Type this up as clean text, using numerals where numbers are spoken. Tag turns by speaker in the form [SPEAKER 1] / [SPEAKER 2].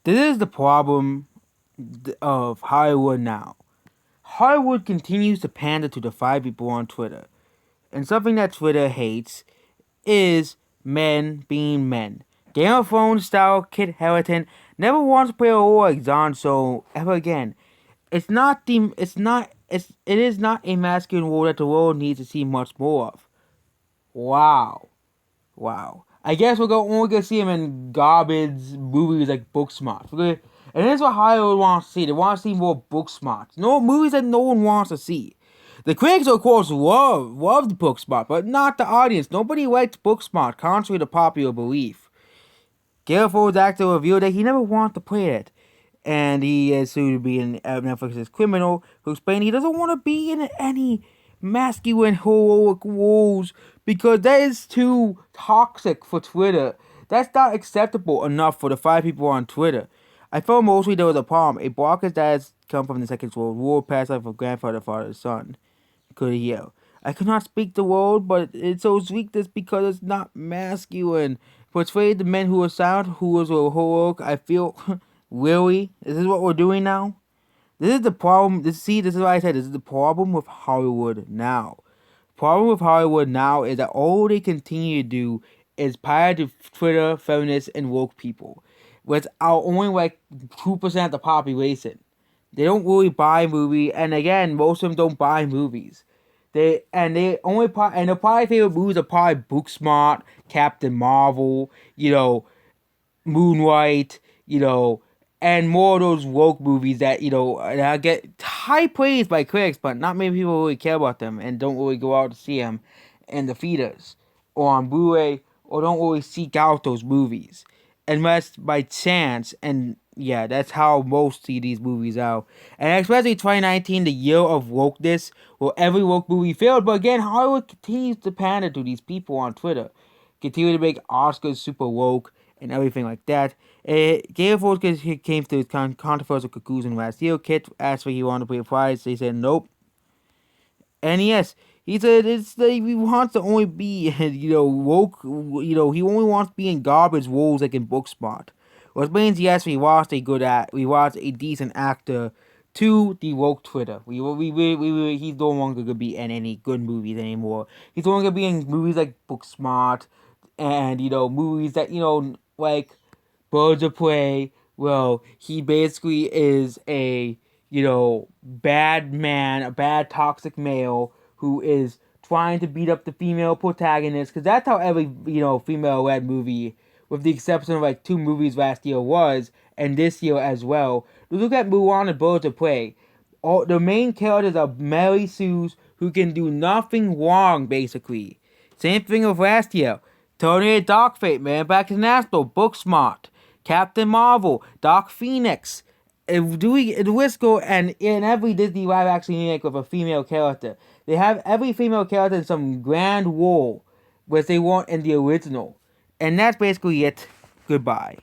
[SPEAKER 1] This is the problem of Hollywood now. Hollywood continues to pander to the 5 people on Twitter. And something that Twitter hates is men being men. Game of Thrones style Kit Harington never wants to play a role like Jon Snow ever again. It is not a masculine role that the world needs to see much more of. Wow. I guess we're only gonna see him in garbage movies like Booksmart. And that's what Hollywood wants to see. They want to see more Booksmart. No movies that no one wants to see. The critics, of course, loved Booksmart, but not the audience. Nobody liked Booksmart, contrary to popular belief. Gareth actor revealed that he never wanted to play it, and he is soon to be in Netflix's Criminal, who explained he doesn't want to be in any masculine heroic roles because that is too toxic for Twitter. That's not acceptable enough for the 5 people on Twitter. I felt mostly there was a problem. A blocker that has come from the Second World War passed life of grandfather, father, son. Could yell. I cannot speak the word, but it's so weakness because it's not masculine. Portray the men who are silent, who is heroic. I feel, really? Is this what we're doing now? This is the problem. This is why I said this is the problem with Hollywood now. Problem with Hollywood now is that all they continue to do is pair to Twitter, feminists, and woke people, which are only like 2% of the population. They don't really buy movies, and again, most of them don't buy movies. They only and their probably favorite movies are probably Booksmart, Captain Marvel, Moonlight, and more of those woke movies that that get high praise by critics, but not many people really care about them and don't really go out to see them in the theaters or on Blu-ray or don't really seek out those movies unless by chance. And yeah, that's how most see these movies out. And especially 2019, the year of wokeness, where every woke movie failed. But again, Hollywood continues to pander to these people on Twitter, continue to make Oscars super woke and everything like that. Game of Thrones came to this controversial conclusion last year. Kit asked if he wanted to play a prize. They said nope. And yes, he said it's like he wants to only be, woke. He only wants to be in garbage roles like in Booksmart. Which means yes, we watched a decent actor to the woke Twitter. He's no longer gonna be in any good movies anymore. He's only gonna be in movies like Booksmart, and movies that like Birds of Prey. Well, he basically is a bad man, a bad toxic male who is trying to beat up the female protagonist, because that's how every female-led movie, with the exception of like 2 movies last year was, and this year as well. Look at Mulan and Birds of Prey. All the main characters are Mary Sue's who can do nothing wrong, basically. Same thing with last year. Terminator Dark Fate, Man Back to National, Booksmart, Captain Marvel, Dark Phoenix, the list go, and in every Disney live action remake with a female character. They have every female character in some grand role, which they weren't in the original. And that's basically it. Goodbye.